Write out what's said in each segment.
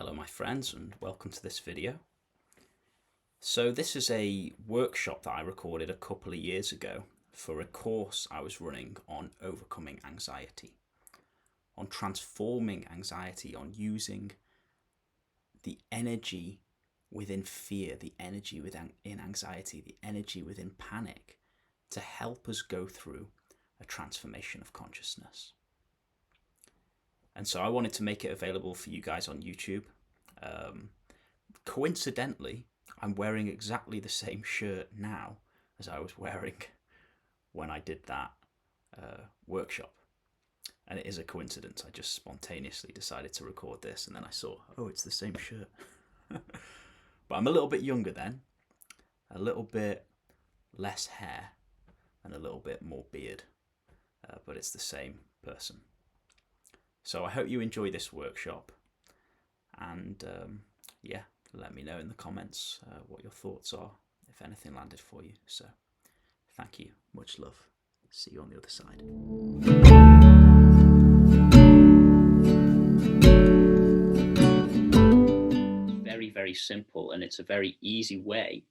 Hello my friends and welcome to this video. So this is a workshop that I recorded a couple of years ago for a course I was running on overcoming anxiety, on transforming anxiety, on using the energy within fear, the energy within anxiety, the energy within panic to help us go through a transformation of consciousness. And so I wanted to make it available for you guys on YouTube. Coincidentally, I'm wearing exactly the same shirt now as I was wearing when I did that workshop. And it is a coincidence. I just spontaneously decided to record this and then I saw, oh, it's the same shirt. But I'm a little bit younger then, a little bit less hair and a little bit more beard. But it's the same person. So I hope you enjoy this workshop, and yeah, let me know in the comments what your thoughts are, if anything landed for you. So thank you, much love, see you on the other side. Very, very simple, and it's a very easy way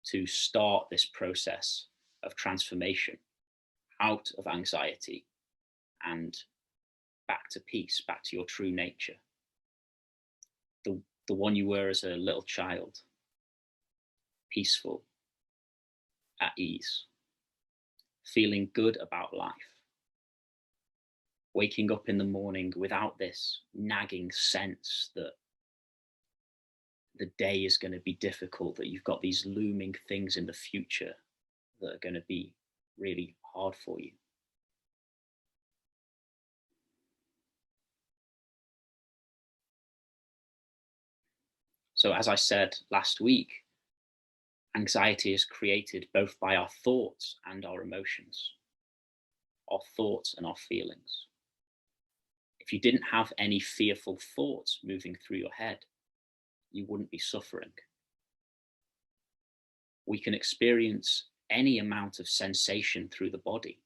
to start this process of transformation out of anxiety and back to peace, back to your true nature. The one you were as a little child, peaceful, at ease, feeling good about life, waking up in the morning without this nagging sense that the day is going to be difficult, that you've got these looming things in the future that are going to be really hard for you. So as I said last week, anxiety is created both by our thoughts and our emotions, our thoughts and our feelings. If you didn't have any fearful thoughts moving through your head, you wouldn't be suffering. We can experience any amount of sensation through the body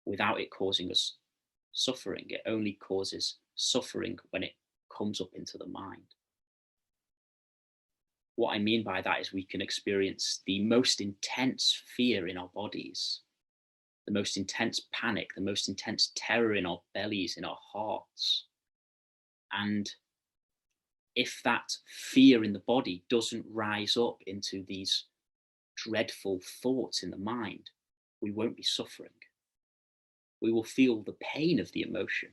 without it causing us suffering. It only causes suffering when it comes up into the mind. What I mean by that is we can experience the most intense fear in our bodies, the most intense panic, the most intense terror in our bellies, in our hearts. And if that fear in the body doesn't rise up into these dreadful thoughts in the mind, we won't be suffering. We will feel the pain of the emotion.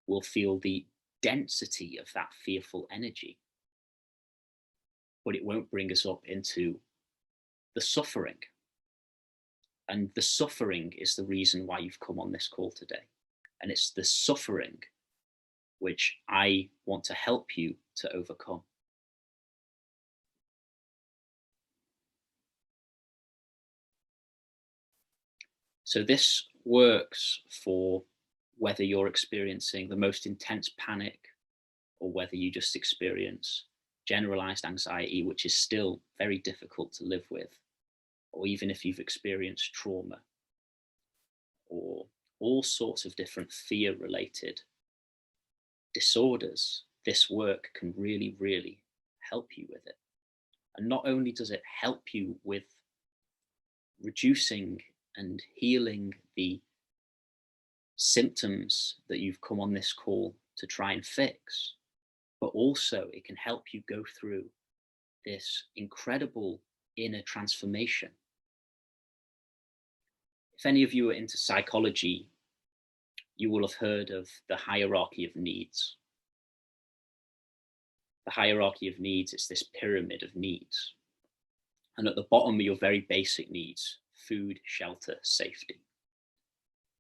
We'll feel the density of that fearful energy. But it won't bring us up into the suffering. And the suffering is the reason why you've come on this call today. And it's the suffering which I want to help you to overcome. So this works for whether you're experiencing the most intense panic or whether you just experience generalized anxiety, which is still very difficult to live with, or even if you've experienced trauma or all sorts of different fear-related disorders. This work can really, really help you with it. And not only does it help you with reducing and healing the symptoms that you've come on this call to try and fix, but also it can help you go through this incredible inner transformation. If any of you are into psychology, you will have heard of the hierarchy of needs. The hierarchy of needs is this pyramid of needs. And at the bottom are your very basic needs: food, shelter, safety.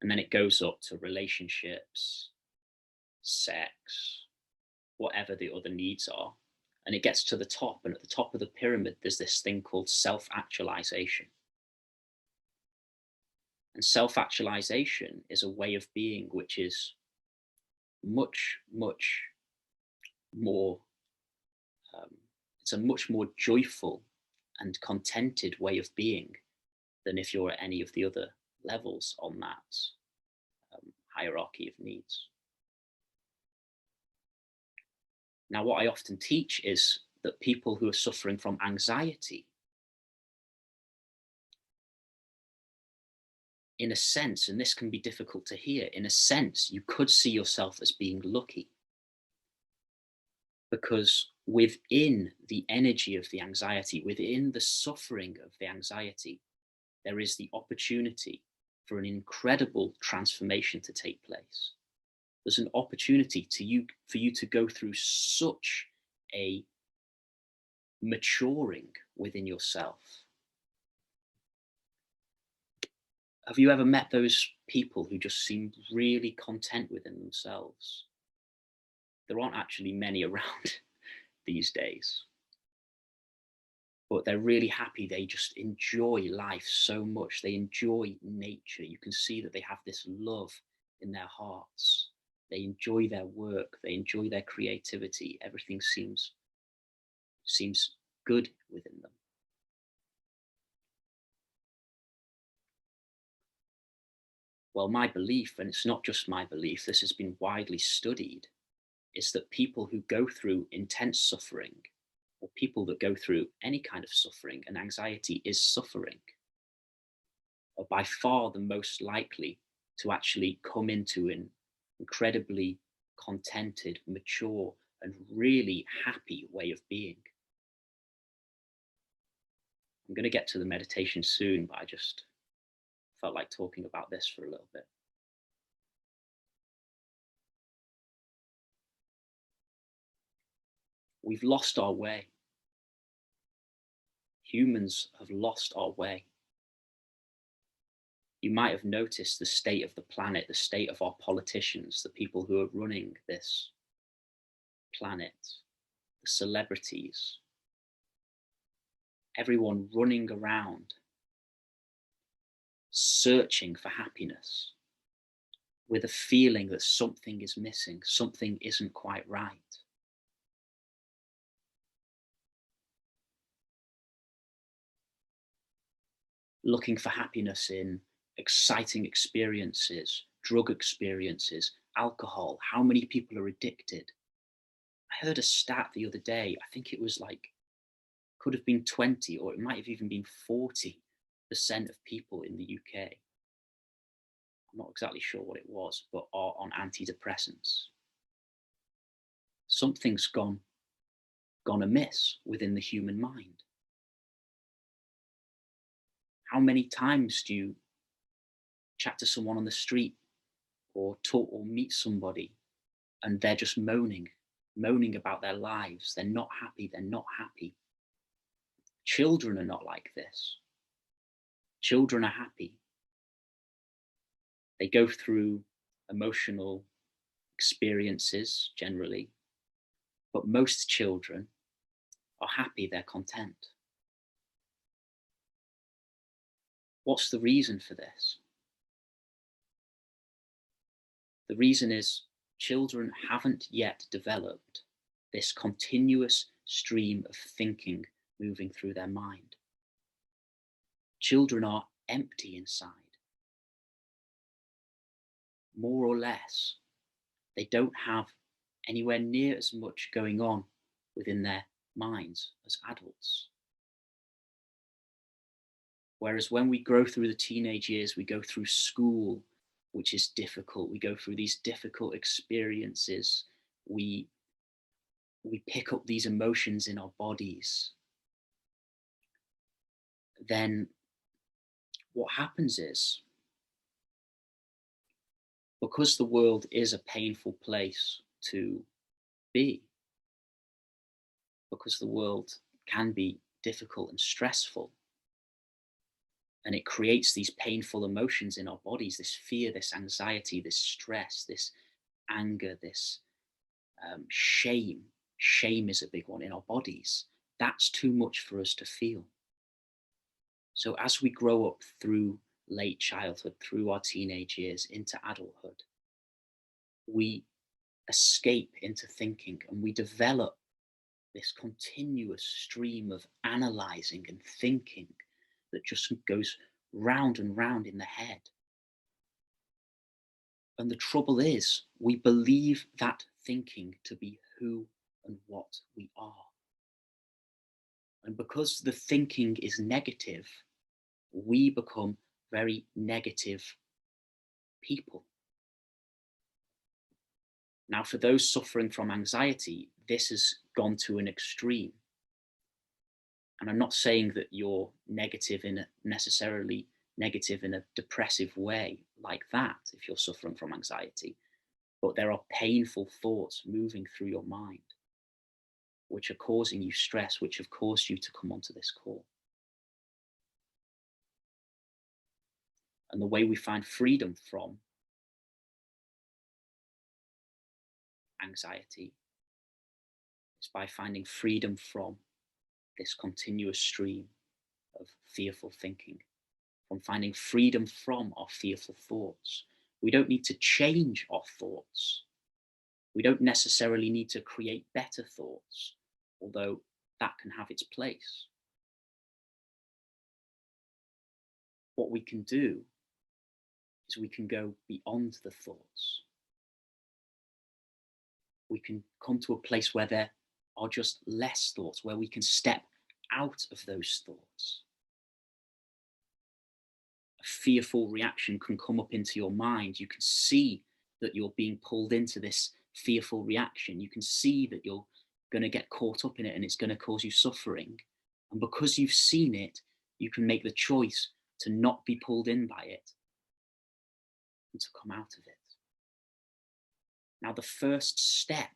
And then it goes up to relationships, sex, whatever the other needs are. And it gets to the top. And at the top of the pyramid, there's this thing called self-actualization. And self-actualization is a way of being which is much, much more, it's a much more joyful and contented way of being than if you're at any of the other levels on that hierarchy of needs. Now, what I often teach is that people who are suffering from anxiety, in a sense, and this can be difficult to hear, in a sense, you could see yourself as being lucky, because within the energy of the anxiety, within the suffering of the anxiety, there is the opportunity for an incredible transformation to take place. There's an opportunity for you to go through such a maturing within yourself. Have you ever met those people who just seem really content within themselves? There aren't actually many around these days, but they're really happy. They just enjoy life so much. They enjoy nature. You can see that they have this love in their hearts. They enjoy their work. They enjoy their creativity. Everything seems good within them. Well, my belief, and it's not just my belief, this has been widely studied, is that people who go through intense suffering, or people that go through any kind of suffering, and anxiety is suffering, are by far the most likely to actually come into an incredibly contented, mature, and really happy way of being. I'm going to get to the meditation soon, but I just felt like talking about this for a little bit. We've lost our way. Humans have lost our way. You might have noticed the state of the planet, the state of our politicians, the people who are running this planet, the celebrities, everyone running around searching for happiness with a feeling that something is missing, something isn't quite right. Looking for happiness in exciting experiences, drug experiences, alcohol. How many people are addicted? I heard a stat the other day, I think it was like, could have been 20, or it might have even been 40% of people in the UK, I'm not exactly sure what it was, but are on antidepressants. Something's gone amiss within the human mind. How many times do you chat to someone on the street or talk or meet somebody and they're just moaning about their lives? They're not happy. They're not happy. Children are not like this. Children are happy. They go through emotional experiences generally, but most children are happy. They're content. What's the reason for this? The reason is children haven't yet developed this continuous stream of thinking moving through their mind. Children are empty inside. More or less, they don't have anywhere near as much going on within their minds as adults. Whereas when we grow through the teenage years, we go through school, which is difficult. We go through these difficult experiences. We pick up these emotions in our bodies. Then what happens is, because the world is a painful place to be, because the world can be difficult and stressful, and it creates these painful emotions in our bodies, this fear, this anxiety, this stress, this anger, this shame. Shame is a big one in our bodies. That's too much for us to feel. So as we grow up through late childhood, through our teenage years, into adulthood, we escape into thinking and we develop this continuous stream of analyzing and thinking that just goes round and round in the head. And the trouble is, we believe that thinking to be who and what we are. And because the thinking is negative, we become very negative people. Now, for those suffering from anxiety, this has gone to an extreme. And I'm not saying that you're negative in necessarily negative in a depressive way like that if you're suffering from anxiety, but there are painful thoughts moving through your mind which are causing you stress, which have caused you to come onto this call. And the way we find freedom from anxiety is by finding freedom from this continuous stream of fearful thinking, from finding freedom from our fearful thoughts. We don't need to change our thoughts. We don't necessarily need to create better thoughts, although that can have its place. What we can do is we can go beyond the thoughts. We can come to a place where there are just less thoughts, where we can step out of those thoughts. A fearful reaction can come up into your mind. You can see that you're being pulled into this fearful reaction. You can see that you're going to get caught up in it and it's going to cause you suffering. And because you've seen it, you can make the choice to not be pulled in by it and to come out of it. Now, the first step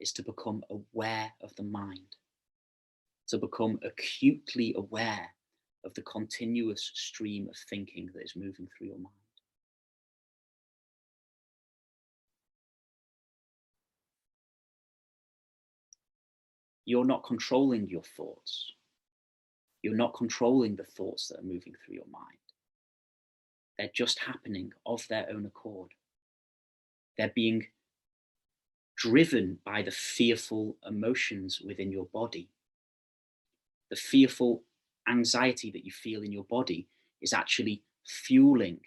is to become aware of the mind, to become acutely aware of the continuous stream of thinking that is moving through your mind. You're not controlling your thoughts. You're not controlling the thoughts that are moving through your mind. They're just happening of their own accord. They're being driven by the fearful emotions within your body. The fearful anxiety that you feel in your body is actually fueling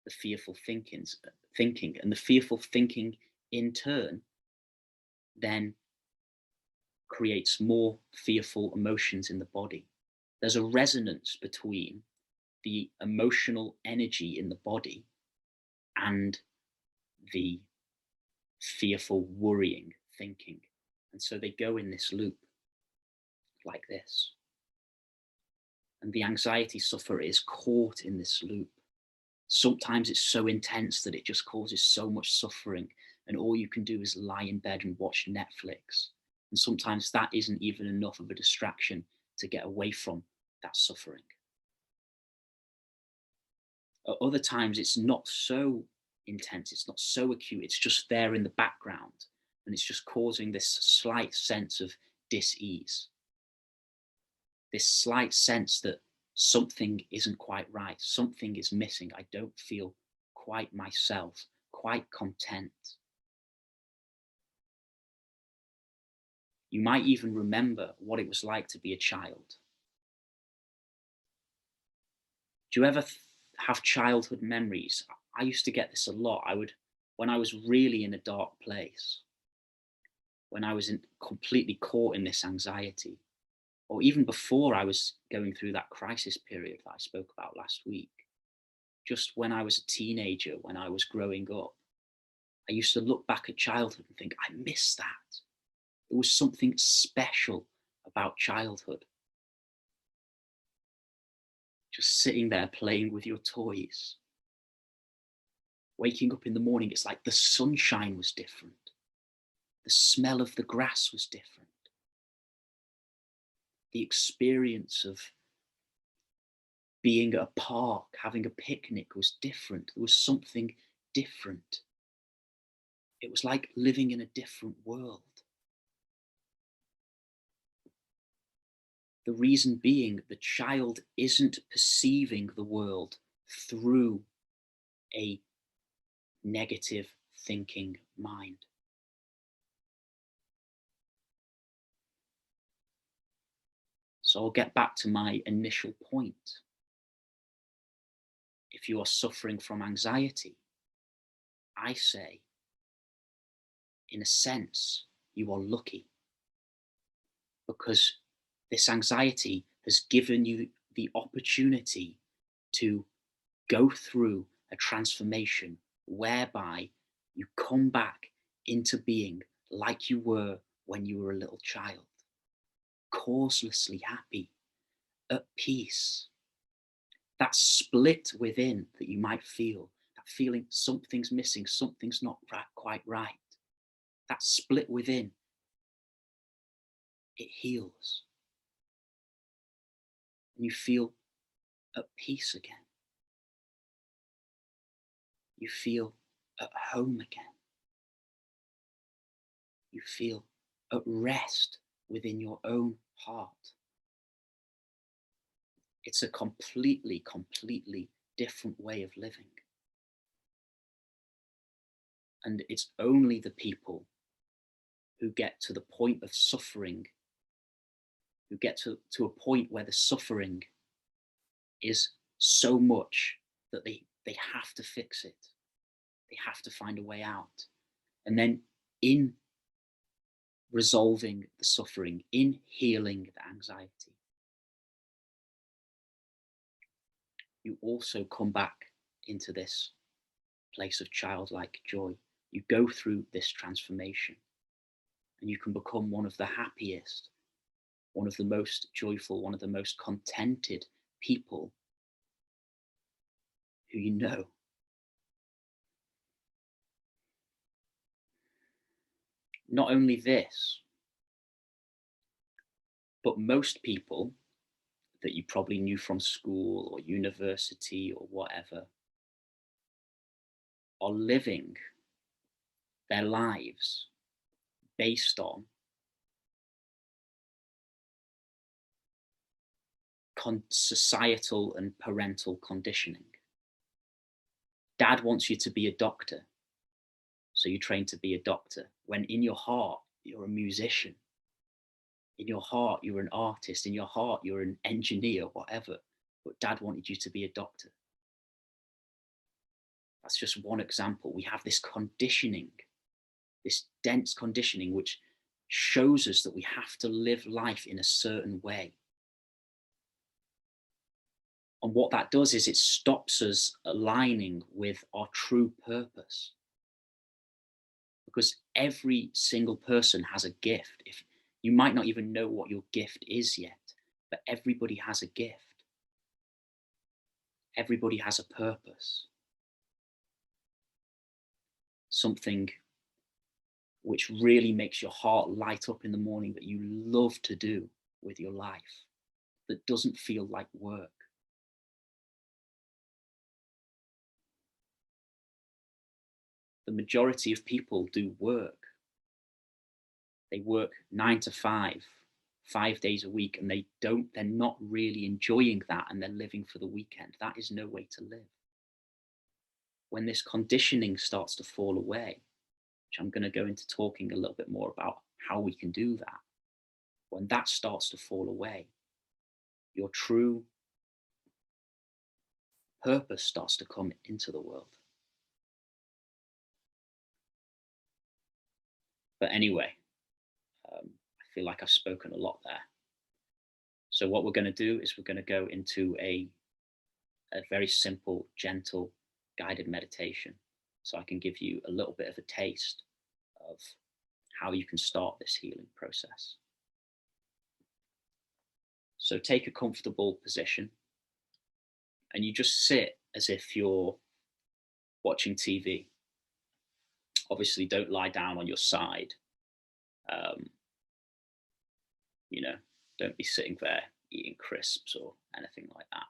the fearful thinking, and the fearful thinking in turn then creates more fearful emotions in the body. There's a resonance between the emotional energy in the body and the fearful worrying thinking. And so they go in this loop like this. And the anxiety sufferer is caught in this loop. Sometimes it's so intense that it just causes so much suffering, and all you can do is lie in bed and watch Netflix. And sometimes that isn't even enough of a distraction to get away from that suffering. At other times, it's not so intense, it's not so acute, it's just there in the background, and it's just causing this slight sense of dis-ease. This slight sense that something isn't quite right, something is missing, I don't feel quite myself, quite content. You might even remember what it was like to be a child. Do you ever have childhood memories? I used to get this a lot. When I was really in a dark place, when I was completely caught in this anxiety, or even before I was going through that crisis period that I spoke about last week, just when I was a teenager, when I was growing up, I used to look back at childhood and think, I miss that. There was something special about childhood. Just sitting there playing with your toys. Waking up in the morning, it's like the sunshine was different. The smell of the grass was different. The experience of being at a park, having a picnic was different. There was something different. It was like living in a different world. The reason being, the child isn't perceiving the world through a negative thinking mind. So I'll get back to my initial point. If you are suffering from anxiety, I say, in a sense, you are lucky, because this anxiety has given you the opportunity to go through a transformation whereby you come back into being like you were when you were a little child, causelessly happy, at peace. That split within that you might feel, that feeling something's missing, something's not quite right, that split within, it heals. And you feel at peace again. You feel at home again. You feel at rest within your own heart. It's a completely, completely different way of living. And it's only the people who get to the point of suffering, who get to a point where the suffering is so much that they have to fix it. They have to find a way out. And then in resolving the suffering, in healing the anxiety, you also come back into this place of childlike joy. You go through this transformation and you can become one of the happiest, one of the most joyful, one of the most contented people who you know. Not only this, but most people that you probably knew from school or university or whatever are living their lives based on societal and parental conditioning. Dad wants you to be a doctor, so you train to be a doctor, when in your heart you're a musician. In your heart you're an artist, in your heart you're an engineer, whatever, but Dad wanted you to be a doctor. That's just one example. We have this conditioning, this dense conditioning, which shows us that we have to live life in a certain way. And what that does is it stops us aligning with our true purpose. Because every single person has a gift. If you might not even know what your gift is yet, but everybody has a gift. Everybody has a purpose. Something which really makes your heart light up in the morning, that you love to do with your life, that doesn't feel like work. The majority of people do work. They work 9 to 5, 5 days a week, and they're not really enjoying that, and they're living for the weekend. That is no way to live. When this conditioning starts to fall away, which I'm going to go into talking a little bit more about how we can do that, when that starts to fall away, your true purpose starts to come into the world. But anyway, I feel like I've spoken a lot there. So what we're going to do is we're going to go into a very simple, gentle, guided meditation. So I can give you a little bit of a taste of how you can start this healing process. So take a comfortable position and you just sit as if you're watching TV. Obviously, don't lie down on your side. Don't be sitting there eating crisps or anything like that.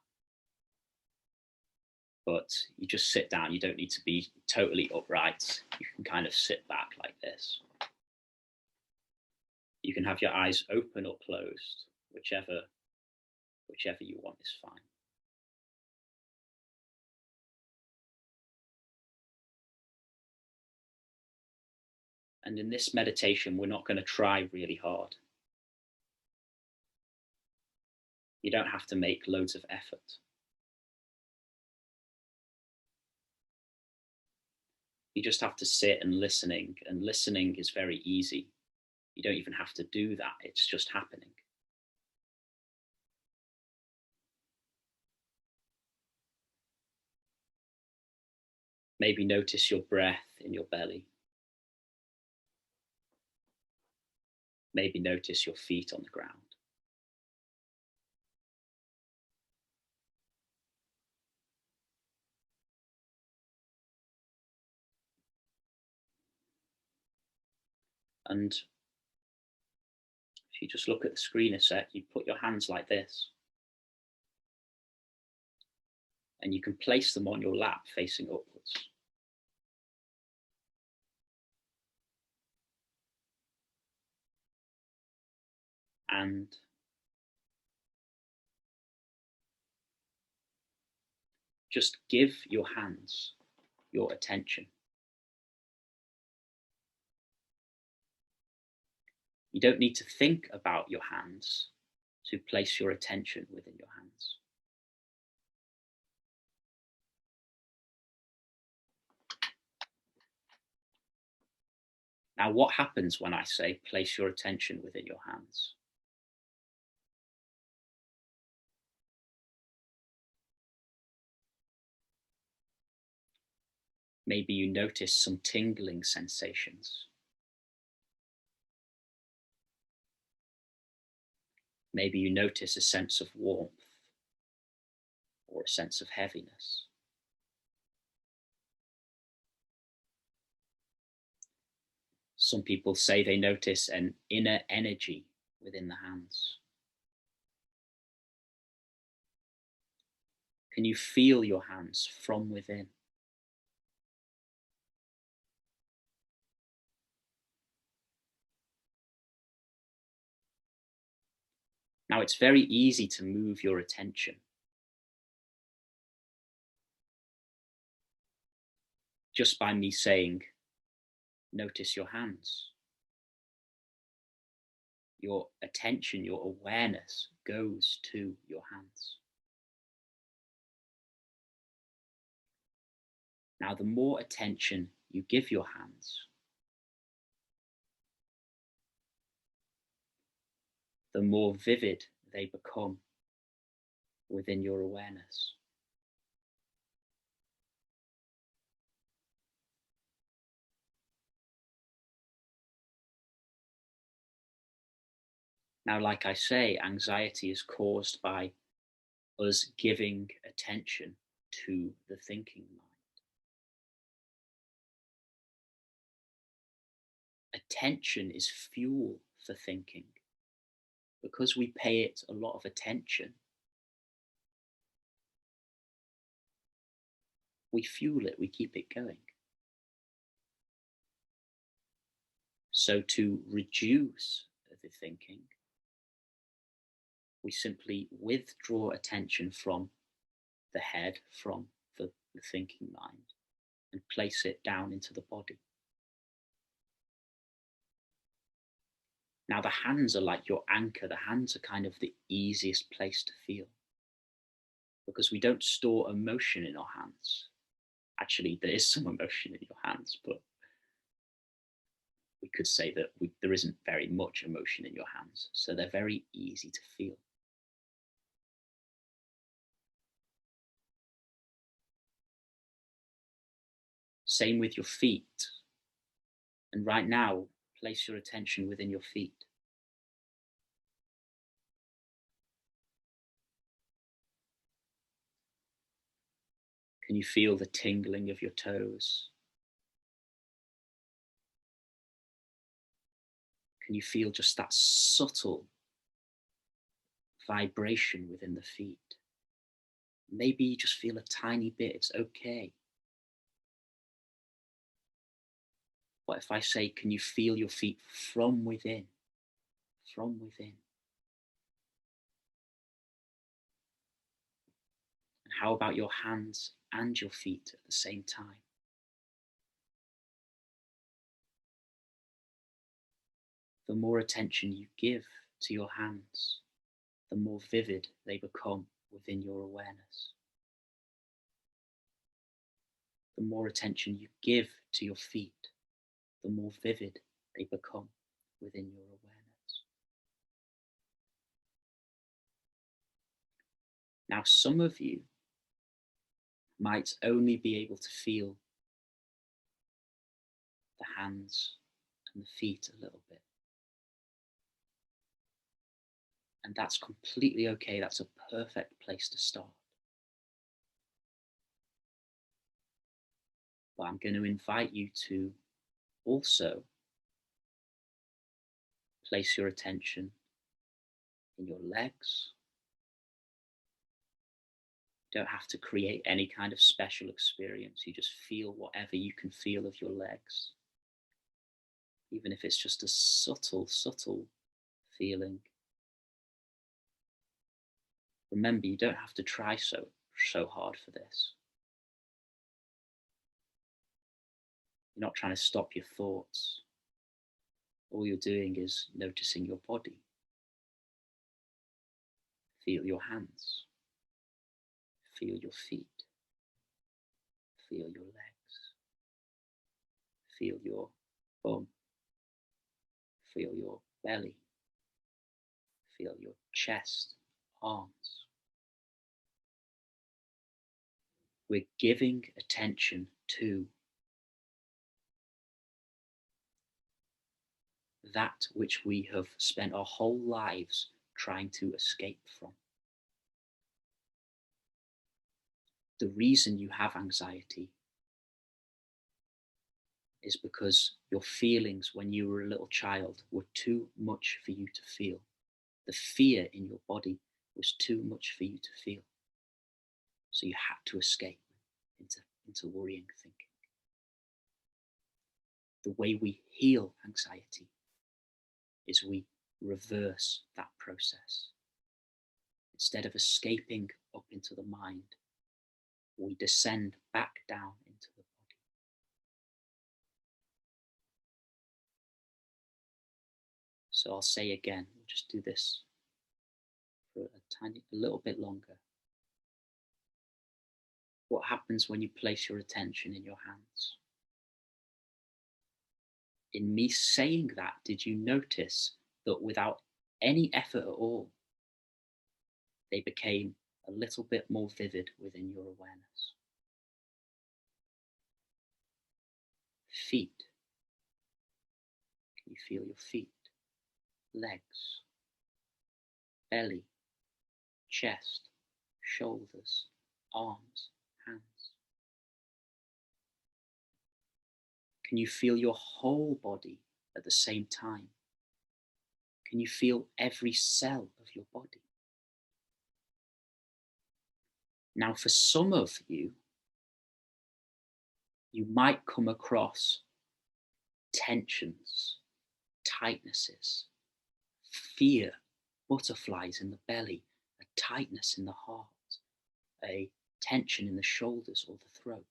But you just sit down. You don't need to be totally upright. You can kind of sit back like this. You can have your eyes open or closed, whichever you want is fine. And in this meditation, we're not going to try really hard. You don't have to make loads of effort. You just have to sit and listening is very easy. You don't even have to do that, it's just happening. Maybe notice your breath in your belly. Maybe notice your feet on the ground. And if you just look at the screen a sec, you put your hands like this. And you can place them on your lap facing upwards. And just give your hands your attention. You don't need to think about your hands to place your attention within your hands. Now, what happens when I say place your attention within your hands? Maybe you notice some tingling sensations. Maybe you notice a sense of warmth or a sense of heaviness. Some people say they notice an inner energy within the hands. Can you feel your hands from within? Now, it's very easy to move your attention. Just by me saying, notice your hands. Your attention, your awareness goes to your hands. Now, the more attention you give your hands, the more vivid they become within your awareness. Now, like I say, anxiety is caused by us giving attention to the thinking mind. Attention is fuel for thinking. Because we pay it a lot of attention, we fuel it, we keep it going. So to reduce the thinking, we simply withdraw attention from the head, from the thinking mind, and place it down into the body. Now, the hands are like your anchor. The hands are kind of the easiest place to feel because we don't store emotion in our hands. Actually, there is some emotion in your hands, but we could say that there isn't very much emotion in your hands. So they're very easy to feel. Same with your feet. And right now, place your attention within your feet. Can you feel the tingling of your toes? Can you feel just that subtle vibration within the feet? Maybe you just feel a tiny bit, it's okay. What if I say, can you feel your feet from within? From within. And how about your hands and your feet at the same time? The more attention you give to your hands, the more vivid they become within your awareness. The more attention you give to your feet, the more vivid they become within your Now, some of you might only be able to feel the hands and the feet a little bit. And that's completely okay. That's a perfect place to start. But I'm going to invite you to also place your attention in your legs. You don't have to create any kind of special experience. You just feel whatever you can feel of your legs. Even if it's just a subtle, subtle feeling. Remember, you don't have to try so hard for this. You're not trying to stop your thoughts. All you're doing is noticing your body. Feel your hands. Feel your feet. Feel your legs. Feel your bum. Feel your belly. Feel your chest, arms. We're giving attention to that which we have spent our whole lives trying to escape from. The reason you have anxiety is because your feelings when you were a little child were too much for you to feel. The fear in your body was too much for you to feel. So you had to escape into worrying thinking. The way we heal anxiety is we reverse that process. Instead of escaping up into the mind, we descend back down into the body. So I'll say again, we'll just do this for a little bit longer. What happens when you place your attention in your hands? In me saying that, did you notice that without any effort at all, they became a little bit more vivid within your awareness? Feet. Can you feel your feet? Legs. Belly. Chest. Shoulders. Arms. Hands. Can you feel your whole body at the same time? Can you feel every cell of your body? Now, for some of you, you might come across tensions, tightnesses, fear, butterflies in the belly, a tightness in the heart, a tension in the shoulders or the throat.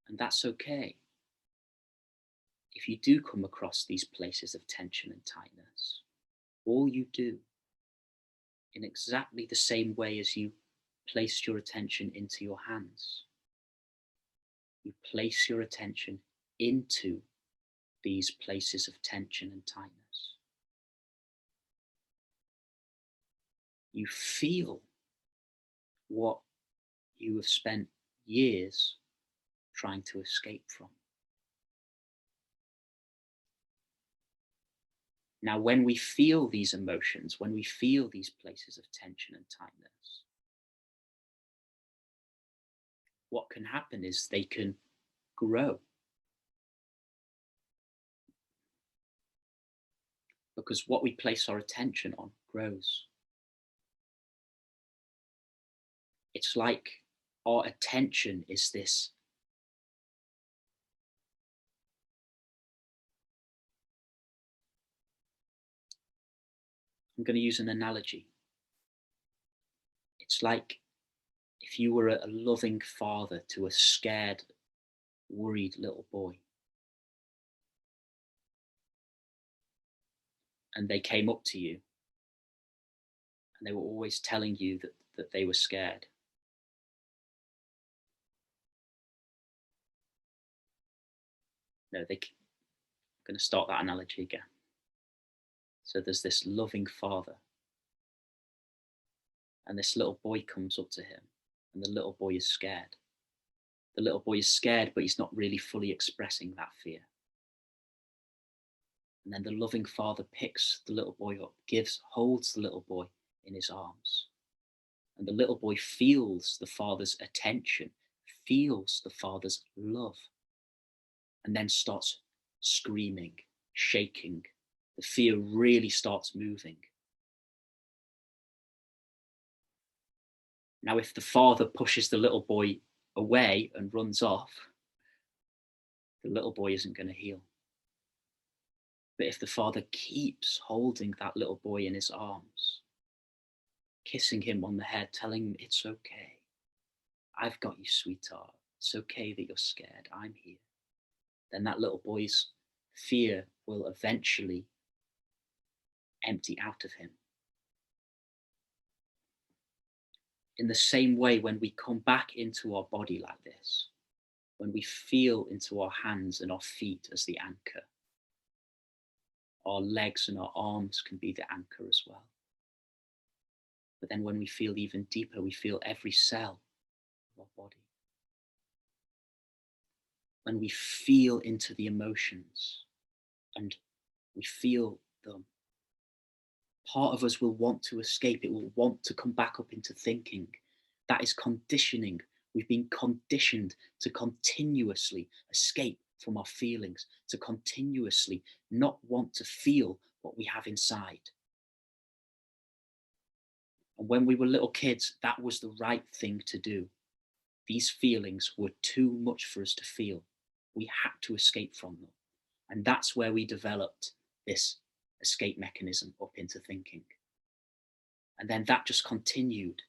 And that's okay. If you do come across these places of tension and tightness, all you do, in exactly the same way as you placed your attention into your hands, you place your attention into these places of tension and tightness. You feel what you have spent years trying to escape from. Now, when we feel these emotions, when we feel these places of tension and tightness, what can happen is they can grow. Because what we place our attention on grows. It's like our attention is this I'm going to use an analogy. It's like if you were a loving father to a scared, worried little boy. And they came up to you and they were always telling you that they were scared. No, I'm going to start that analogy again. So there's this loving father, and this little boy comes up to him, and the little boy is scared. The little boy is scared, but he's not really fully expressing that fear. And then the loving father picks the little boy up, holds the little boy in his arms. And the little boy feels the father's attention, feels the father's love, and then starts screaming, shaking. The fear really starts moving. Now, if the father pushes the little boy away and runs off, the little boy isn't going to heal. But if the father keeps holding that little boy in his arms, kissing him on the head, telling him, it's okay. I've got you, sweetheart. It's okay that you're scared. I'm here. Then that little boy's fear will eventually empty out of him. In the same way, when we come back into our body like this, when we feel into our hands and our feet as the anchor, our legs and our arms can be the anchor as well. But then when we feel even deeper, we feel every cell of our body. When we feel into the emotions and we feel them, part of us will want to escape. It will want to come back up into thinking. That is conditioning. We've been conditioned to continuously escape from our feelings, to continuously not want to feel what we have inside. And when we were little kids, that was the right thing to do. These feelings were too much for us to feel. We had to escape from them. And that's where we developed this escape mechanism up into thinking. And then that just continued.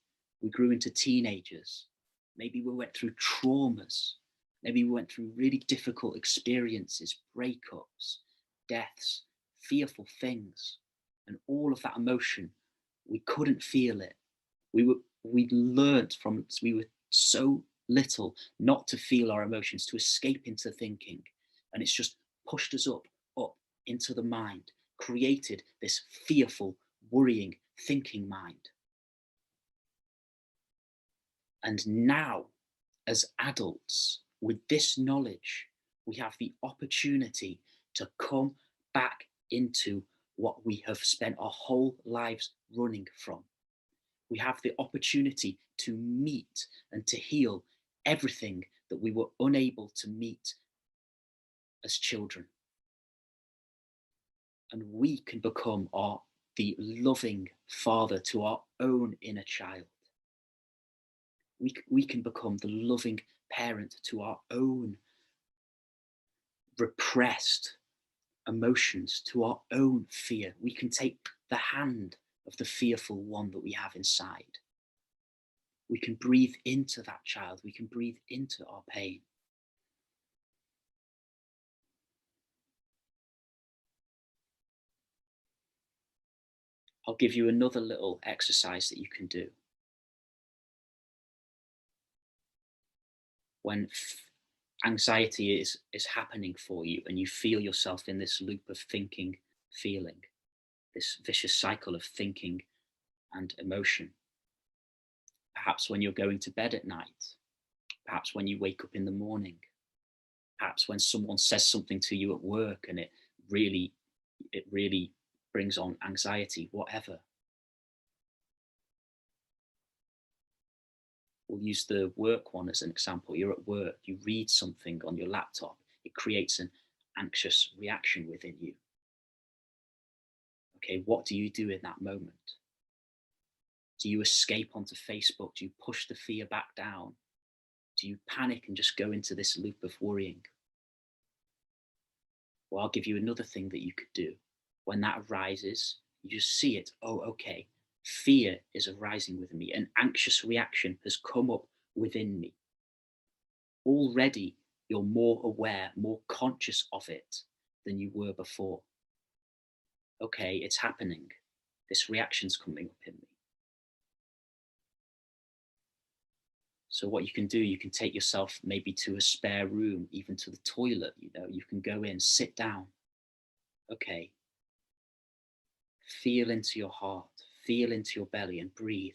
We grew into teenagers. Maybe we went through traumas. Maybe we went through really difficult experiences, breakups, deaths, fearful things. And all of that emotion, we couldn't feel it. We learned from, we were so little not to feel our emotions, to escape into thinking. And it's just pushed us up into the mind, created this fearful, worrying, thinking mind. And now, as adults, with this knowledge, we have the opportunity to come back into what we have spent our whole lives running from. We have the opportunity to meet and to heal everything that we were unable to meet as children. And we can become the loving father to our own inner child. We can become the loving parent to our own repressed emotions, to our own fear. We can take the hand of the fearful one that we have inside. We can breathe into that child. We can breathe into our pain. I'll give you another little exercise that you can do. When anxiety is happening for you and you feel yourself in this loop of thinking, feeling, this vicious cycle of thinking and emotion. Perhaps when you're going to bed at night, perhaps when you wake up in the morning, perhaps when someone says something to you at work and it really brings on anxiety, whatever. We'll use the work one as an example. You're at work, you read something on your laptop, it creates an anxious reaction within you. Okay, what do you do in that moment? Do you escape onto Facebook? Do you push the fear back down? Do you panic and just go into this loop of worrying? Well, I'll give you another thing that you could do. When that arises, you just see it. Oh, okay, fear is arising within me. An anxious reaction has come up within me. Already, you're more aware, more conscious of it than you were before. Okay, it's happening. This reaction's coming up in me. So what you can do, you can take yourself maybe to a spare room, even to the toilet, you can go in, sit down. Okay, Feel into your heart, feel into your belly, and breathe.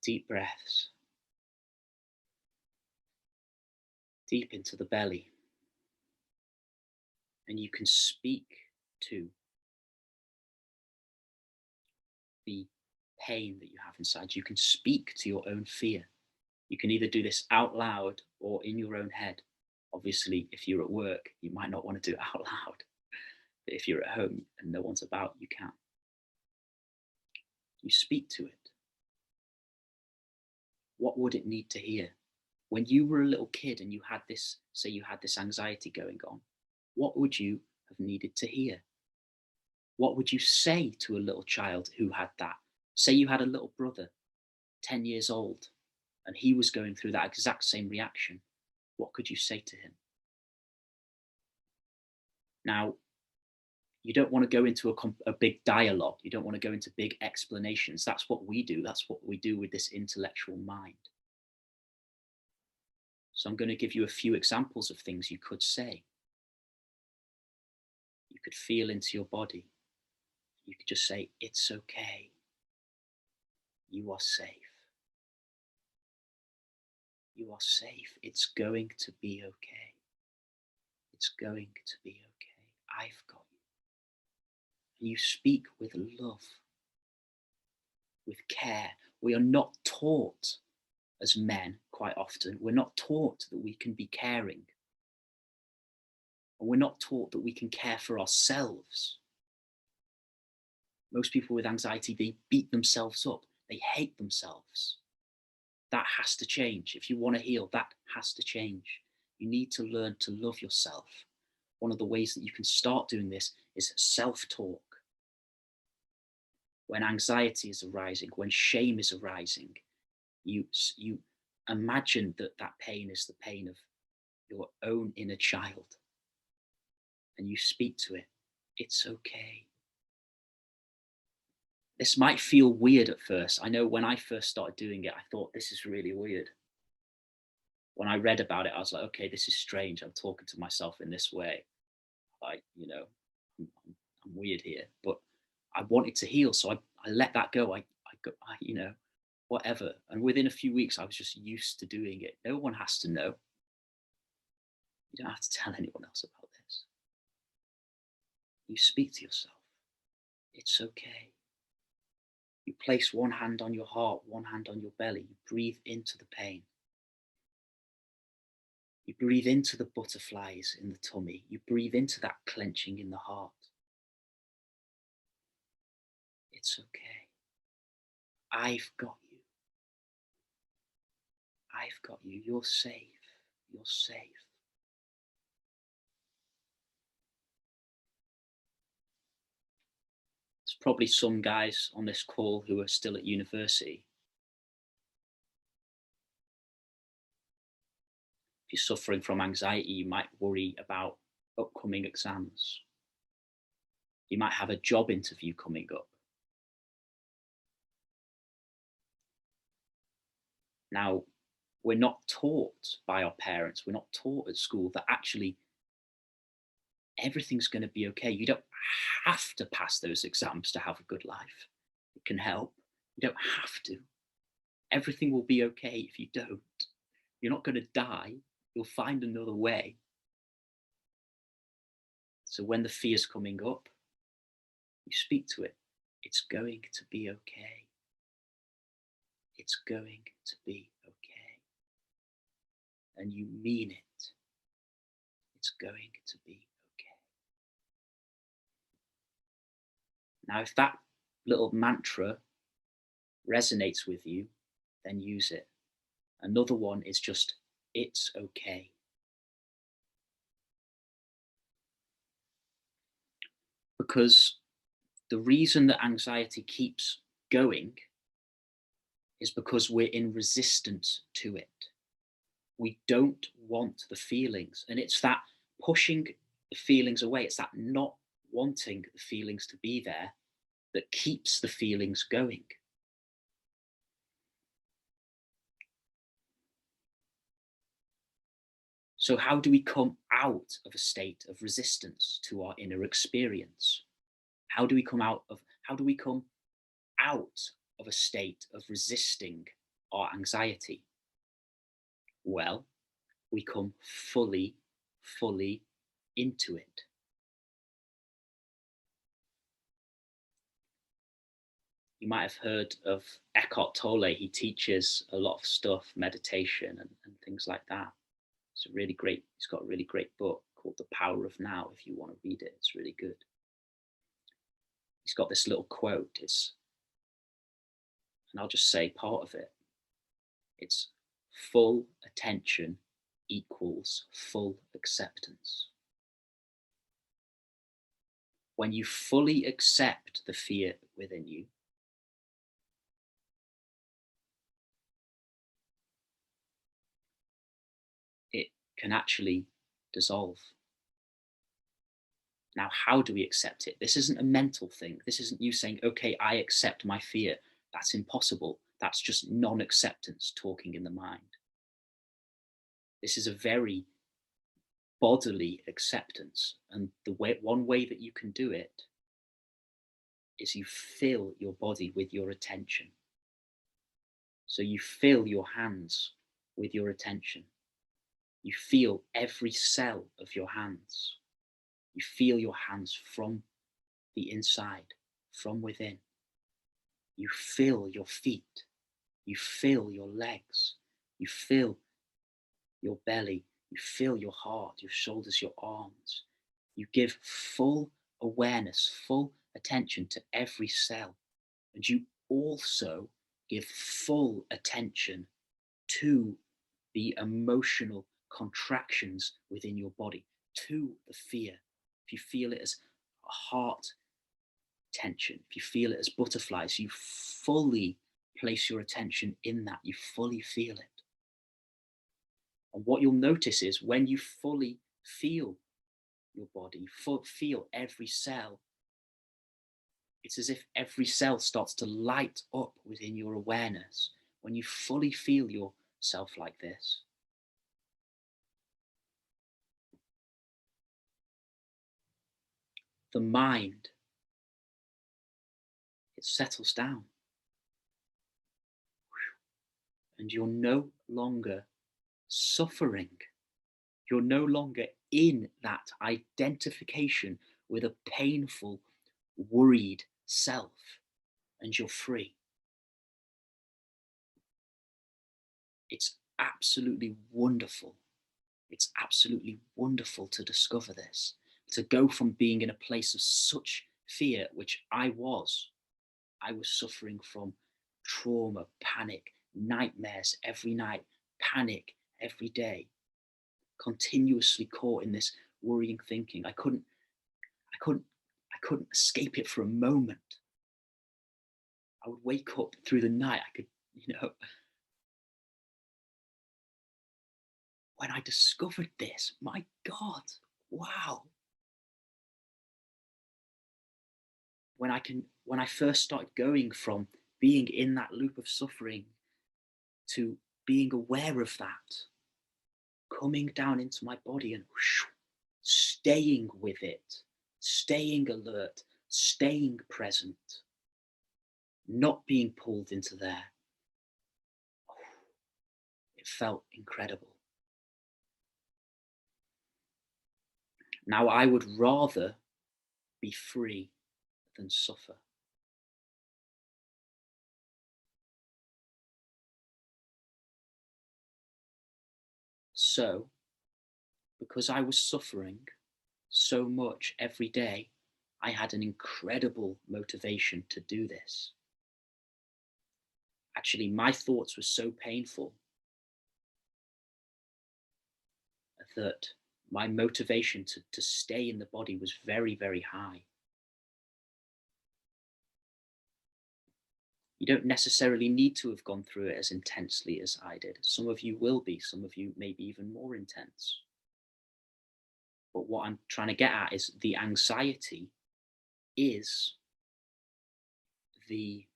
Deep breaths. Deep into the belly. And you can speak to the pain that you have inside. You can speak to your own fear. You can either do this out loud or in your own head. Obviously, if you're at work, you might not want to do it out loud. But if you're at home and no one's about, you can. You speak to it. What would it need to hear? When you were a little kid and you had this, say you had this anxiety going on, what would you have needed to hear? What would you say to a little child who had that? Say you had a little brother, 10 years old, and he was going through that exact same reaction. What could you say to him? Now, you don't want to go into a big dialogue. You don't want to go into big explanations. That's what we do. That's what we do with this intellectual mind. So I'm going to give you a few examples of things you could say. You could feel into your body. You could just say, it's okay. You are safe. You are safe. It's going to be okay. It's going to be okay. I've got you. And you speak with love, with care. We are not taught as men quite often. We're not taught that we can be caring. And we're not taught that we can care for ourselves. Most people with anxiety, they beat themselves up. They hate themselves. That has to change. If you want to heal, that has to change. You need to learn to love yourself. One of the ways that you can start doing this is self-talk. When anxiety is arising, when shame is arising, you imagine that pain is the pain of your own inner child. And you speak to it. It's okay. This might feel weird at first. I know when I first started doing it, I thought, this is really weird. When I read about it, I was like, okay, this is strange. I'm talking to myself in this way. Like, I'm weird here. But I wanted to heal. So I let that go. I whatever. And within a few weeks, I was just used to doing it. No one has to know. You don't have to tell anyone else about this. You speak to yourself. It's okay. You place one hand on your heart, one hand on your belly. You breathe into the pain. You breathe into the butterflies in the tummy. You breathe into that clenching in the heart. It's okay. I've got you. I've got you. You're safe. You're safe. There's probably some guys on this call who are still at university. If you're suffering from anxiety, you might worry about upcoming exams. You might have a job interview coming up. Now, we're not taught by our parents, we're not taught at school that actually everything's going to be okay. You don't have to pass those exams to have a good life. It can help. You don't have to. Everything will be okay if you don't. You're not going to die. You'll find another way. So when the fear's coming up, you speak to it. It's going to be okay. It's going to be okay. And you mean it. It's going to be okay. Now, if that little mantra resonates with you, then use it. Another one is just, it's okay. Because the reason that anxiety keeps going is because we're in resistance to it. We don't want the feelings. And it's that pushing the feelings away, it's that not wanting the feelings to be there that keeps the feelings going. So how do we come out of a state of resistance to our inner experience? How do we come out of a state of resisting our anxiety? Well, we come fully into it. You might have heard of Eckhart Tolle. He teaches a lot of stuff, meditation and things like that. He's got a really great book called The Power of Now. If you want to read it, it's really good. He's got this little quote, and I'll just say part of it. It's full attention equals full acceptance. When you fully accept the fear within you, it can actually dissolve. Now, how do we accept it? This isn't a mental thing. This isn't you saying, okay, I accept my fear. That's impossible. That's just non-acceptance talking in the mind. This is a very bodily acceptance. And one way that you can do it is you fill your body with your attention. So you fill your hands with your attention. You feel every cell of your hands. You feel your hands from the inside, from within. You feel your feet. You feel your legs. You feel your belly. You feel your heart, your shoulders, your arms. You give full awareness, full attention to every cell. And you also give full attention to the emotional contractions within your body, to the fear. If you feel it as a heart tension, if you feel it as butterflies, you fully place your attention in that, you fully feel it. And what you'll notice is when you fully feel your body, feel every cell, it's as if every cell starts to light up within your awareness. When you fully feel yourself like this, the mind, it settles down. And you're no longer suffering. You're no longer in that identification with a painful, worried self, and you're free. It's absolutely wonderful. It's absolutely wonderful to discover this, to go from being in a place of such fear, which I was suffering from trauma, panic, nightmares every night, panic every day, continuously caught in this worrying thinking. I couldn't escape it for a moment. I would wake up through the night. I could, when I discovered this, my God, wow. When I first started going from being in that loop of suffering to being aware of that, coming down into my body and staying with it, staying alert, staying present, not being pulled into there. It felt incredible. Now I would rather be free than suffer. So, because I was suffering so much every day, I had an incredible motivation to do this. Actually, my thoughts were so painful that my motivation to stay in the body was very, very high. You don't necessarily need to have gone through it as intensely as I did. Some of you will be, some of you may be even more intense. But what I'm trying to get at is the anxiety is the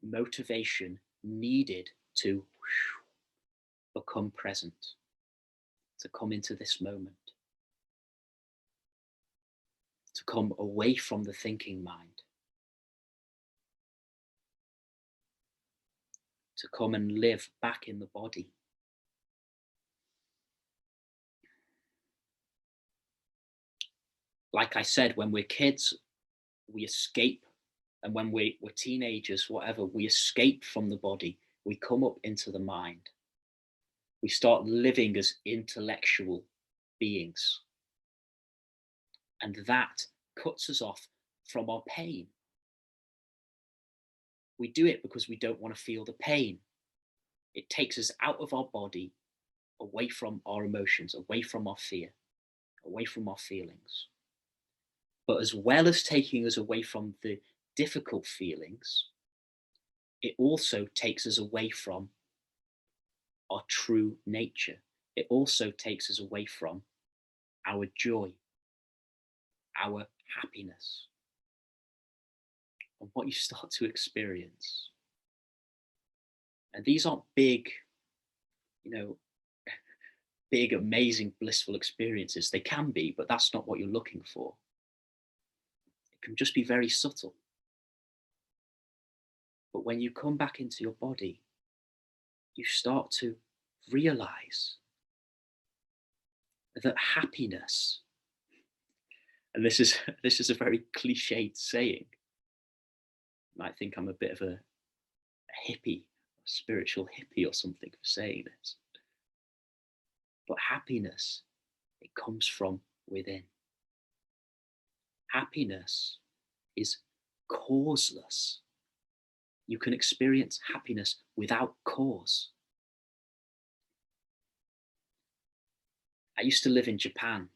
motivation needed to become present. to come into this moment, to come away from the thinking mind, to come and live back in the body. Like I said, when we're kids, we escape. And when we're teenagers, whatever, we escape from the body. We come up into the mind. We start living as intellectual beings. And that cuts us off from our pain. We do it because we don't want to feel the pain. It takes us out of our body, away from our emotions, away from our fear, away from our feelings. But as well as taking us away from the difficult feelings, it also takes us away from our true nature. It also takes us away from our joy, our happiness, and what you start to experience. And these aren't big, big, amazing, blissful experiences. They can be, but that's not what you're looking for. It can just be very subtle. But when you come back into your body, you start to realize that happiness, and this is a very cliched saying. You might think I'm a bit of a hippie, a spiritual hippie or something for saying this. But happiness, it comes from within. Happiness is causeless. You can experience happiness without cause. I used to live in Japan.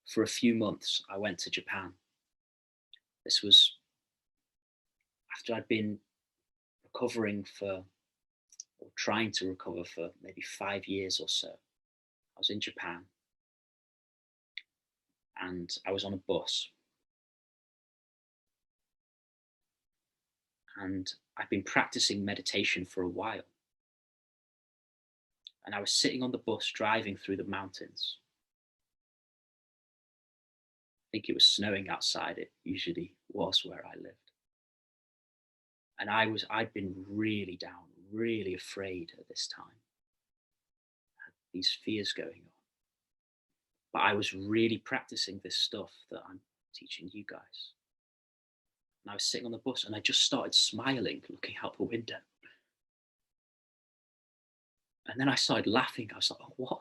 For a few months, I went to Japan. This was after I'd been recovering or trying to recover for maybe 5 years or so. I was in Japan and I was on a bus. And I've been practicing meditation for a while. And I was sitting on the bus driving through the mountains. I think it was snowing outside. It usually was where I lived. And I'd been really down, really afraid at this time. I had these fears going on. But I was really practicing this stuff that I'm teaching you guys. And I was sitting on the bus and I just started smiling, looking out the window. And then I started laughing. I was like, oh, what?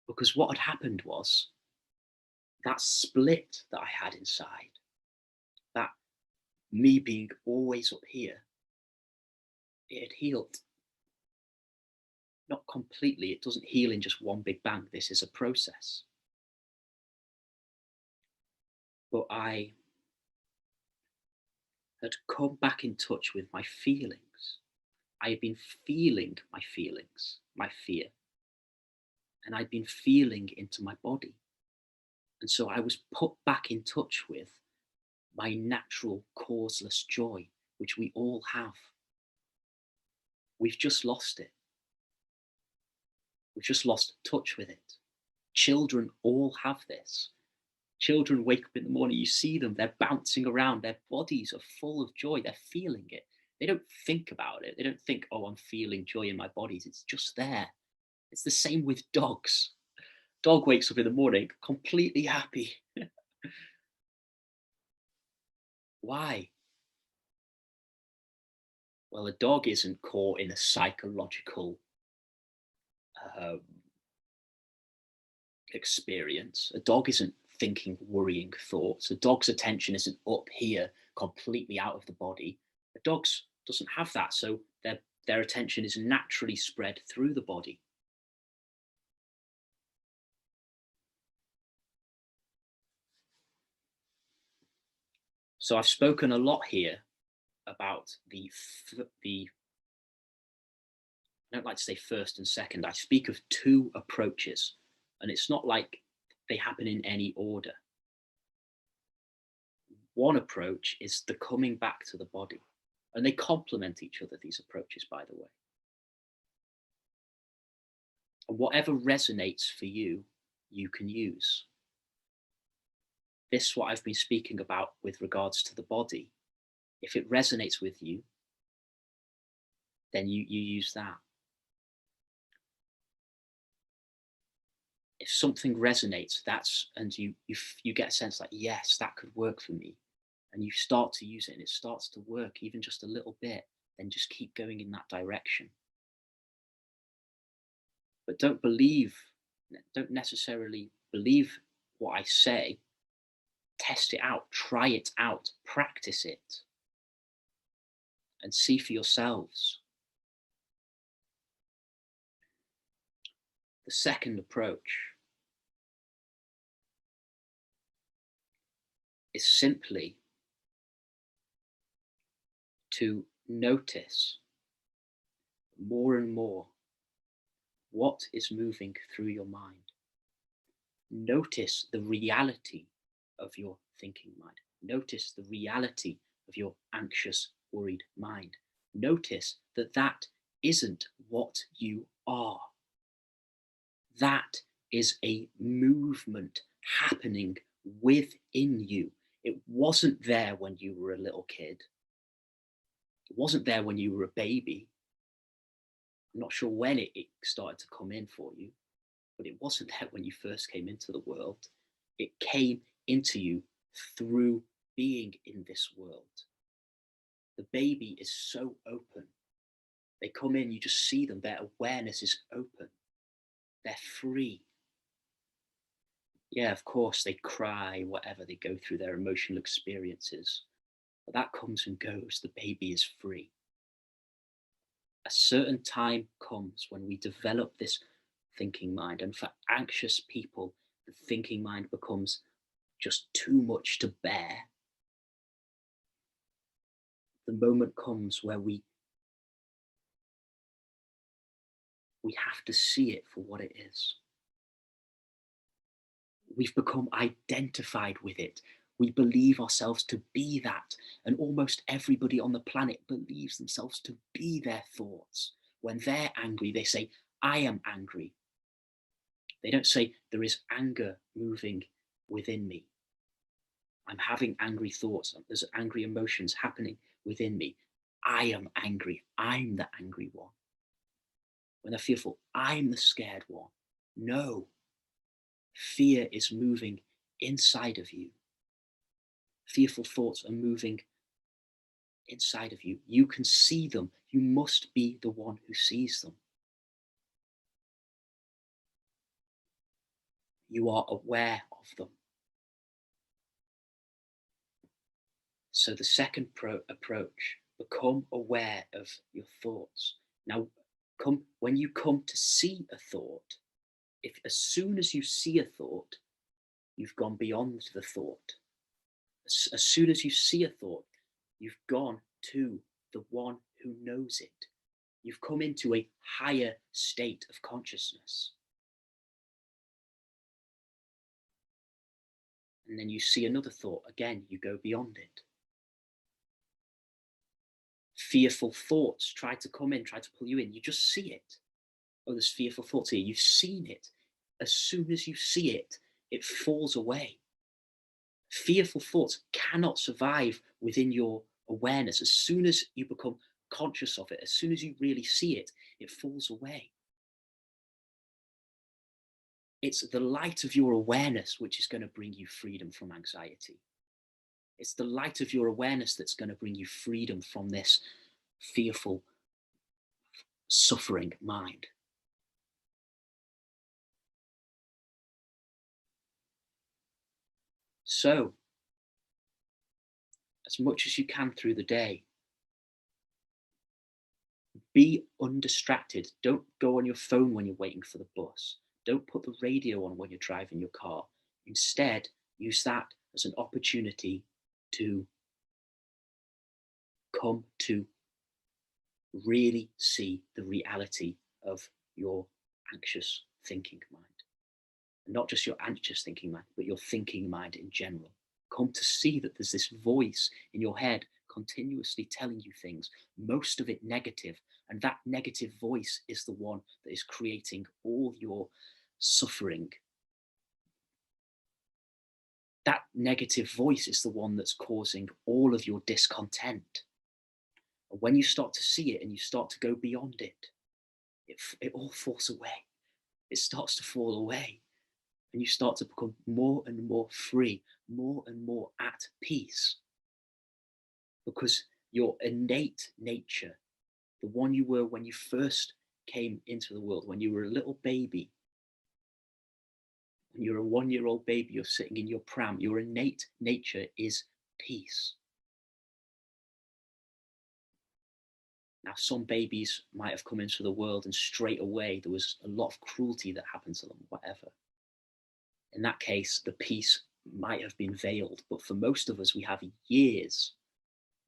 Because what had happened was that split that I had inside, that me being always up here, it had healed. Not completely. It doesn't heal in just one big bang. This is a process. But I had come back in touch with my feelings. I had been feeling my feelings, my fear, and I'd been feeling into my body. And so I was put back in touch with my natural causeless joy, which we all have. We've just lost it. We've just lost touch with it. Children all have this. Children wake up in the morning, you see them, they're bouncing around, their bodies are full of joy, they're feeling it. They don't think about it. They don't think, oh, I'm feeling joy in my bodies. It's just there. It's the same with dogs. Dog wakes up in the morning completely happy. Why? Well, a dog isn't caught in a psychological experience. A dog isn't thinking worrying thoughts. A dog's attention isn't up here, completely out of the body. A dog doesn't have that, so their attention is naturally spread through the body. So I've spoken a lot here about I don't like to say first and second. I speak of two approaches, and it's not like they happen in any order. One approach is the coming back to the body. And they complement each other, these approaches, by the way. And whatever resonates for you, you can use. This, what I've been speaking about with regards to the body, if it resonates with you, then you use that. If something resonates, and you get a sense like, yes, that could work for me, and you start to use it and it starts to work even just a little bit, then just keep going in that direction. But don't necessarily believe what I say. Test it out, try it out, practice it, and see for yourselves. The second approach is simply to notice more and more what is moving through your mind. Notice the reality of your thinking mind. Notice the reality of your anxious, worried mind. Notice that that isn't what you are. That is a movement happening within you. It wasn't there when you were a little kid. It wasn't there when you were a baby. I'm not sure when it started to come in for you, but it wasn't there when you first came into the world. It came into you through being in this world. The baby is so open. They come in, you just see them, their awareness is open. They're free. Yeah, of course, they cry, whatever, they go through their emotional experiences. But that comes and goes. The baby is free. A certain time comes when we develop this thinking mind. And for anxious people, the thinking mind becomes just too much to bear. The moment comes where we have to see it for what it is. We've become identified with it. We believe ourselves to be that. And almost everybody on the planet believes themselves to be their thoughts. When they're angry, they say, I am angry. They don't say, there is anger moving within me. I'm having angry thoughts. There's angry emotions happening within me. I am angry. I'm the angry one. When they're fearful, I'm the scared one. No. Fear is moving inside of you. Fearful thoughts are moving inside of you. You can see them. You must be the one who sees them. You are aware of them. So the second approach, become aware of your thoughts. Now, when you come to see a thought, as soon as you see a thought, you've gone beyond the thought. As soon as you see a thought, you've gone to the one who knows it. You've come into a higher state of consciousness. And then you see another thought. Again, you go beyond it. Fearful thoughts try to come in, try to pull you in. You just see it. Oh, there's fearful thoughts here. You've seen it. As soon as you see it, it falls away. Fearful thoughts cannot survive within your awareness. As soon as you become conscious of it, as soon as you really see it, it falls away. It's the light of your awareness which is going to bring you freedom from anxiety. It's the light of your awareness that's going to bring you freedom from this fearful, suffering mind. So, as much as you can through the day, be undistracted. Don't go on your phone when you're waiting for the bus. Don't put the radio on when you're driving your car. Instead, use that as an opportunity to come to really see the reality of your anxious thinking mind. And not just your anxious thinking mind, but your thinking mind in general. Come to see that there's this voice in your head continuously telling you things, most of it negative. And that negative voice is the one that is creating all your suffering. That negative voice is the one that's causing all of your discontent. And when you start to see it and you start to go beyond it, it all falls away. It starts to fall away. And you start to become more and more free, more and more at peace. Because your innate nature, the one you were when you first came into the world, when you were a little baby, when you're a 1-year-old baby, you're sitting in your pram, your innate nature is peace. Now, some babies might have come into the world and straight away there was a lot of cruelty that happened to them, whatever. In that case, the peace might have been veiled. But for most of us, we have years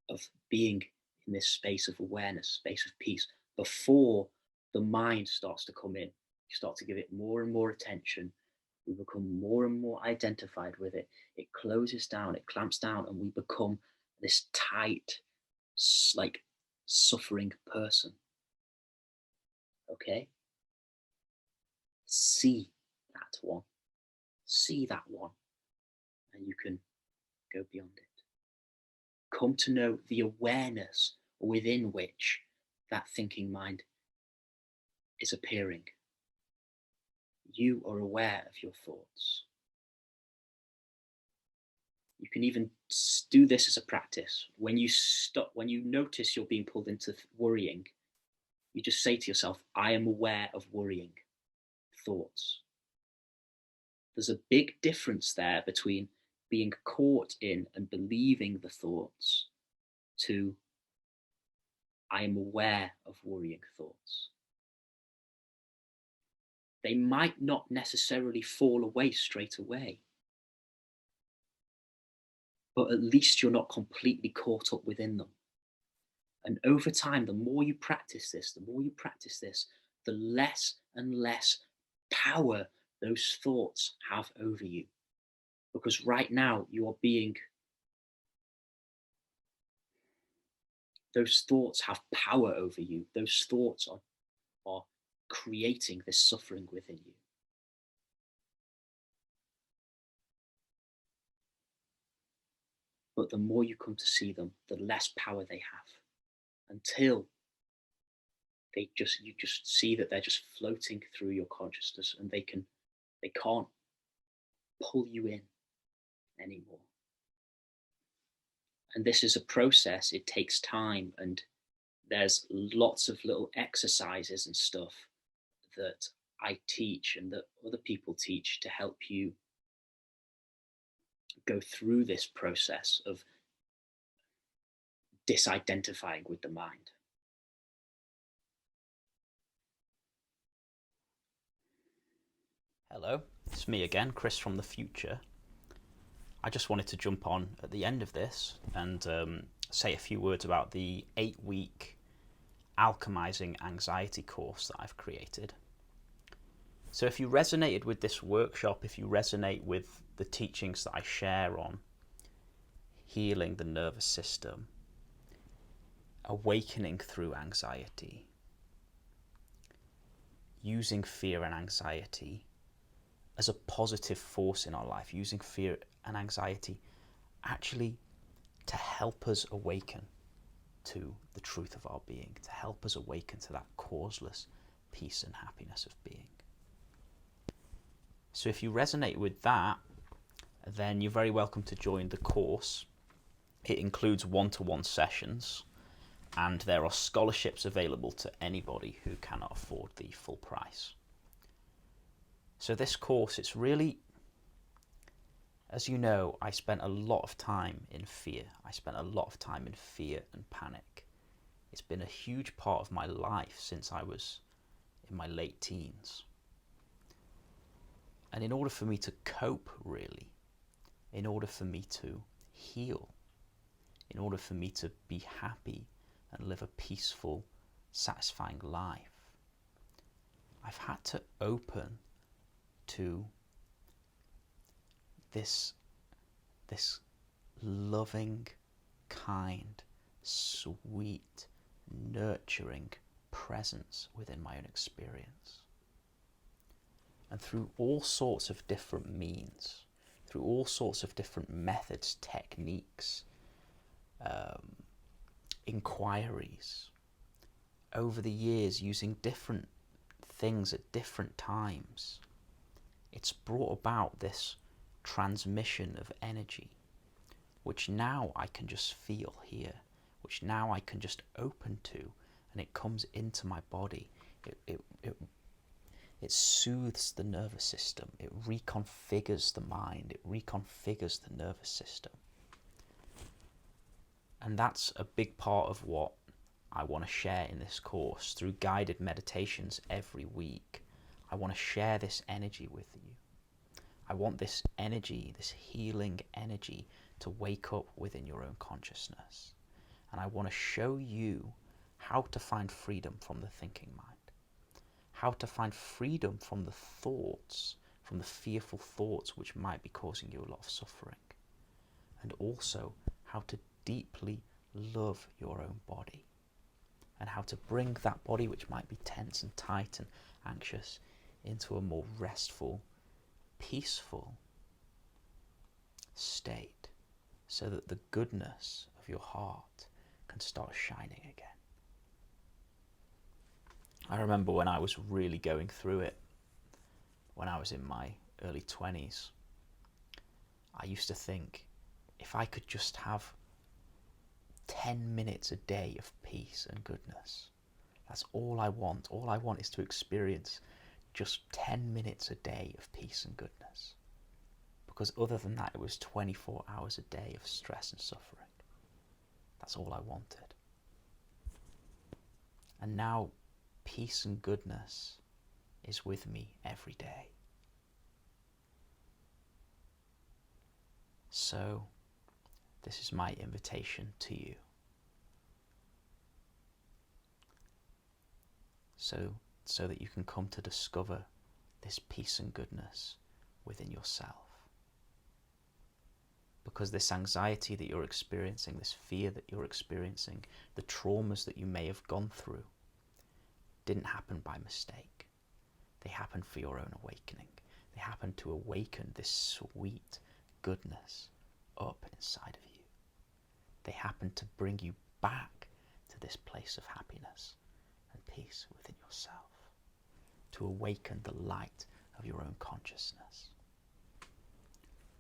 of being in this space of awareness, space of peace, before the mind starts to come in. You start to give it more and more attention. We become more and more identified with it. It closes down, it clamps down, and we become this tight, like, suffering person. Okay? See that one. See that one. And you can go beyond it. Come to know the awareness within which that thinking mind is appearing. You are aware of your thoughts. You can even do this as a practice. When you notice you're being pulled into worrying, you just say to yourself, I am aware of worrying thoughts. There's a big difference there between being caught in and believing the thoughts to I am aware of worrying thoughts. They might not necessarily fall away straight away, but at least you're not completely caught up within them. And over time, the more you practice this, the less and less power those thoughts have over you. Because right now you are being, those thoughts have power over you. Those thoughts are creating this suffering within you. But the more you come to see them, the less power they have, until you just see that they're just floating through your consciousness, and they can't pull you in anymore. And this is a process. It takes time, and there's lots of little exercises and stuff that I teach and that other people teach to help you go through this process of disidentifying with the mind. Hello, it's me again, Chris from the future. I just wanted to jump on at the end of this and say a few words about the 8-week Alchemising anxiety course that I've created. So if you resonated with this workshop, if you resonate with the teachings that I share on healing the nervous system, awakening through anxiety, using fear and anxiety as a positive force in our life, using fear and anxiety actually to help us awaken to the truth of our being, to help us awaken to that causeless peace and happiness of being. So if you resonate with that, then you're very welcome to join the course. It includes one-to-one sessions, and there are scholarships available to anybody who cannot afford the full price. So this course, it's really, as you know, I spent a lot of time in fear. I spent a lot of time in fear and panic. It's been a huge part of my life since I was in my late teens. And in order for me to cope, really, in order for me to heal, in order for me to be happy and live a peaceful, satisfying life, I've had to open to this loving, kind, sweet, nurturing presence within my own experience. And through all sorts of different means, through all sorts of different methods, techniques, inquiries, over the years using different things at different times, it's brought about this transmission of energy, which now I can just feel here, which now I can just open to, and it comes into my body. It soothes the nervous system, it reconfigures the mind, it reconfigures the nervous system. And that's a big part of what I want to share in this course through guided meditations every week. I want to share this energy with you. I want this energy, this healing energy, to wake up within your own consciousness. And I want to show you how to find freedom from the thinking mind, how to find freedom from the thoughts, from the fearful thoughts which might be causing you a lot of suffering, and also how to deeply love your own body, and how to bring that body which might be tense and tight and anxious into a more restful, peaceful state, so that the goodness of your heart can start shining again. I remember when I was really going through it, when I was in my early 20s, I used to think, if I could just have 10 minutes a day of peace and goodness, that's all I want. All I want is to experience just 10 minutes a day of peace and goodness. Because other than that, it was 24 hours a day of stress and suffering. That's all I wanted. And now peace and goodness is with me every day. So this is my invitation to you. So that you can come to discover this peace and goodness within yourself. Because this anxiety that you're experiencing, this fear that you're experiencing, the traumas that you may have gone through, didn't happen by mistake. They happened for your own awakening. They happened to awaken this sweet goodness up inside of you. They happened to bring you back to this place of happiness and peace within yourself, to awaken the light of your own consciousness.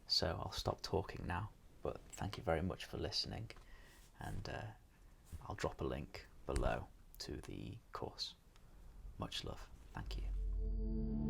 So I'll stop talking now, but thank you very much for listening, and I'll drop a link below to the course. Much love. Thank you.